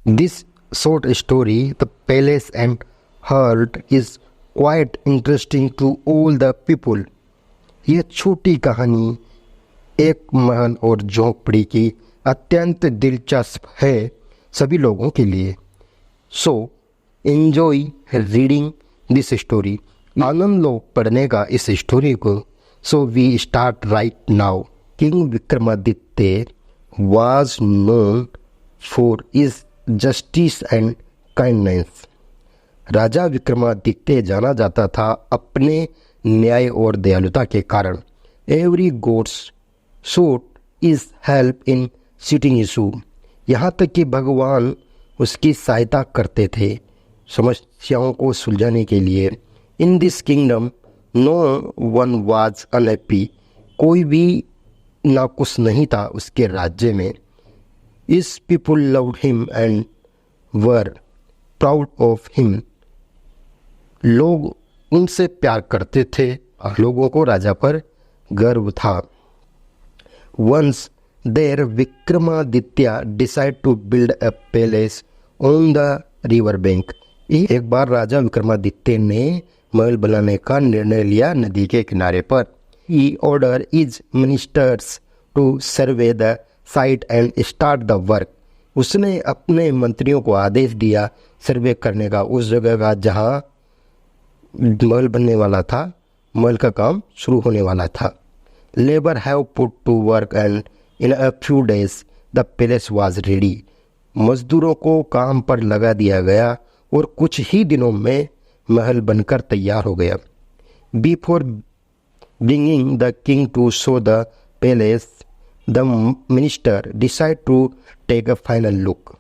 This short story, The Palace and Heart, is quite interesting to all the people. यह छोटी कहानी एक महल और झोंपड़ी की अत्यंत दिलचस्प है सभी लोगों के लिए. So enjoy reading this story. आनंद लो पढ़ने का इस स्टोरी को. So we start right now. King Vikramaditya was known for his justice and kindness. राजा विक्रमादित्य जाना जाता था अपने न्याय और दयालुता के कारण. Every gods sought his help in setting issue. यहाँ तक कि भगवान उसकी सहायता करते थे समस्याओं को सुलझाने के लिए. In this kingdom no one was unhappy. कोई भी नाखुश नहीं था उसके राज्य में. His people loved him and were proud of him. लोग उनसे प्यार करते थे. लोगों को राजा पर गर्व था. Once there Vikramaditya decide to build a palace on the river bank. एक बार राजा विक्रमादित्य ने महल बनाने का निर्णय लिया नदी के किनारे पर. He ordered his ministers to survey the site and start the work. उसने अपने मंत्रियों को आदेश दिया सर्वे करने का उस जगह का जहाँ महल बनने वाला था, महल का काम शुरू होने वाला था. Labor have put to work and in a few days the palace was ready. मजदूरों को काम पर लगा दिया गया और कुछ ही दिनों में महल बनकर तैयार हो गया. Before bringing the king to show the palace, the minister decided to take a final look.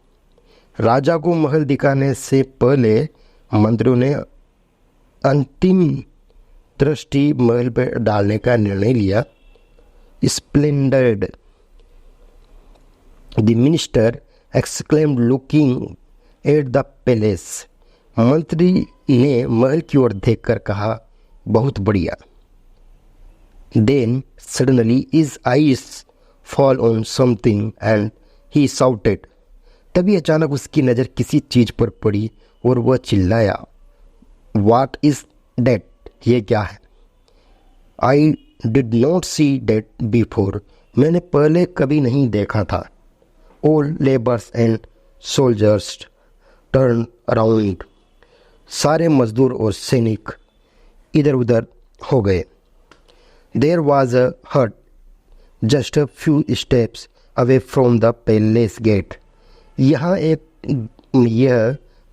राजा को महल दिखाने से पहले मंत्रियों ने अंतिम दृष्टि महल पर डालने का निर्णय लिया. Splendid, the minister exclaimed looking at the palace. मंत्री ने महल की ओर देखकर कहा, बहुत बढ़िया. Then suddenly his eyes fall on something and he shouted. तभी अचानक उसकी नज़र किसी चीज़ पर पड़ी और वह चिल्लाया, What is that? ये क्या है? I did not see that before. मैंने पहले कभी नहीं देखा था. All laborers and soldiers turned around. सारे मजदूर और सैनिक इधर उधर हो गए. There was a hut just a few steps away from the palace gate. यह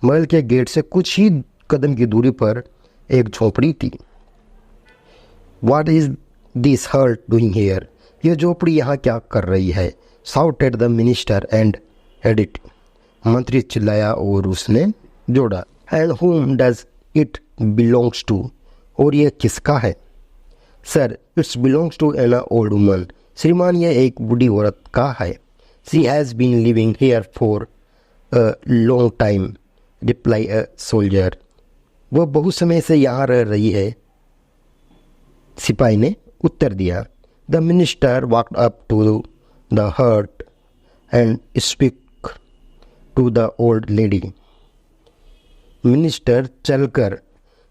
महल के गेट से कुछ ही कदम की दूरी पर एक झोपड़ी थी. What is this hut doing here? यह झोपड़ी यहाँ क्या कर रही है? Shouted the minister and added. मंत्री चिल्लाया और उसने जोड़ा, And whom does it belongs to? और यह किसका है? Sir, it's belongs to an old woman. श्रीमान, यह एक बूढ़ी औरत का है. She has been living here for a long time, reply a soldier. वह बहुत समय से यहाँ रह रही है, सिपाही ने उत्तर दिया. The minister walked up to the hut and speak to the old lady. Minister चलकर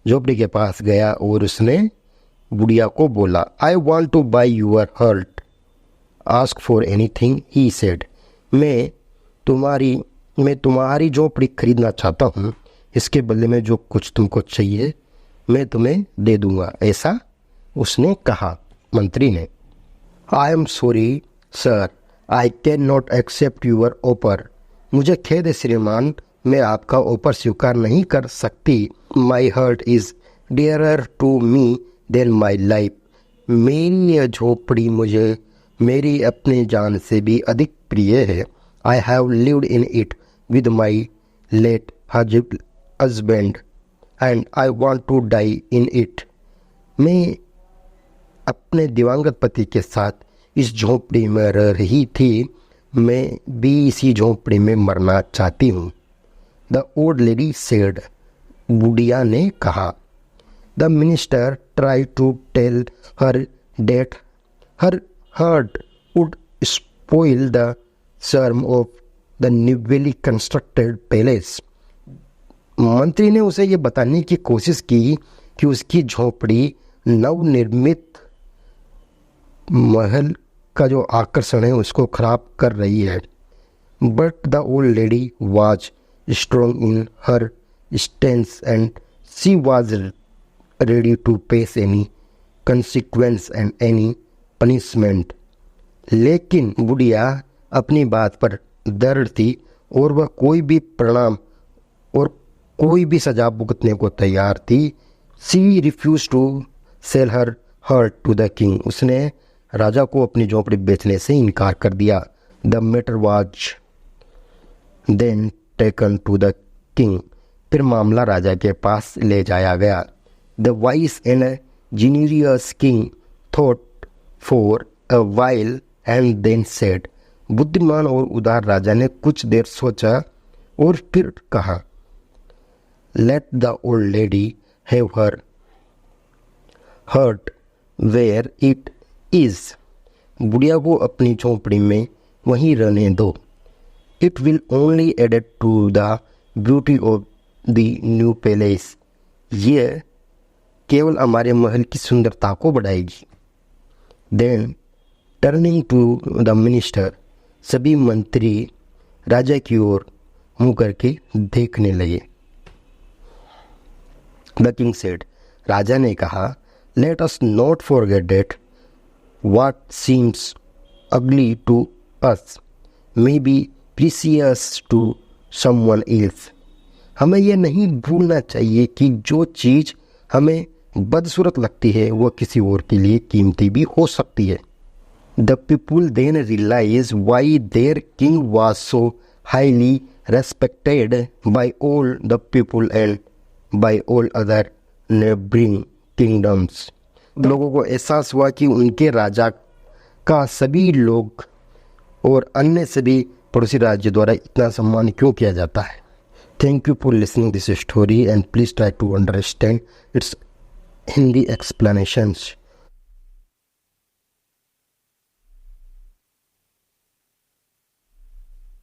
झोपड़ी के पास गया और उसने बुढ़िया को बोला, I want to buy your hut. Ask for anything, he said. मैं तुम्हारी झोपड़ी खरीदना चाहता हूँ. इसके बदले में जो कुछ तुमको चाहिए मैं तुम्हें दे दूंगा. ऐसा उसने कहा. मंत्री ने, I am sorry sir, I can not accept your offer. मुझे खेद है श्रीमान, मैं आपका ऑफर स्वीकार नहीं कर सकती. My hut is dearer to me then my life. मेरी यह झोपड़ी मुझे मेरी अपनी जान से भी अधिक प्रिय है. I have lived in it with my late husband and I want to die in it. मैं अपने दिवंगत पति के साथ इस झोपड़ी में रह रही थी. मैं भी इसी झोपड़ी में मरना चाहती हूँ. The old lady said. बुढ़िया ने कहा. The minister tried to tell her that her heart would spoil the charm of the newly constructed palace. मंत्री ने उसे ये बताने की कोशिश की कि उसकी झोपड़ी नवनिर्मित महल का जो आकर्षण है उसको खराब कर रही है। But the old lady was strong in her stance and she was ready to face any consequence and any punishment. लेकिन बुढ़िया अपनी बात पर दृढ़ थी और वह कोई भी परिणाम और कोई भी सजा भुगतने को तैयार थी। She refuse to sell her hut to the king. उसने राजा को अपनी झोपड़ी बेचने से इनकार कर दिया। The matter was then taken to the king. फिर मामला राजा के पास ले जाया गया। The wise and genius king thought for a while and then said. बुद्धिमान और उदार राजा ने कुछ देर सोचा और फिर कहा, let the old lady have her hut where it is. बुढ़िया को अपनी झोपड़ी में वहीं रहने दो। It will only added to the beauty of the new palace. ये केवल हमारे महल की सुंदरता को बढ़ाएगी। Then turning to the minister, सभी मंत्री राजा की ओर मुंह करके देखने लगे। द किंग सेड, राजा ने कहा, let us not forget that what seems ugly to us may be precious to someone else. हमें यह नहीं भूलना चाहिए कि जो चीज़ हमें बदसूरत लगती है वह किसी और के लिए कीमती भी हो सकती है। The people then realize why their king was so highly respected by all the people and by all other neighbouring kingdoms. लोगों को एहसास हुआ कि उनके राजा का सभी लोग और अन्य सभी पड़ोसी राज्य द्वारा इतना सम्मान क्यों किया जाता है। Thank you for listening this story and please try to understand its Hindi explanations.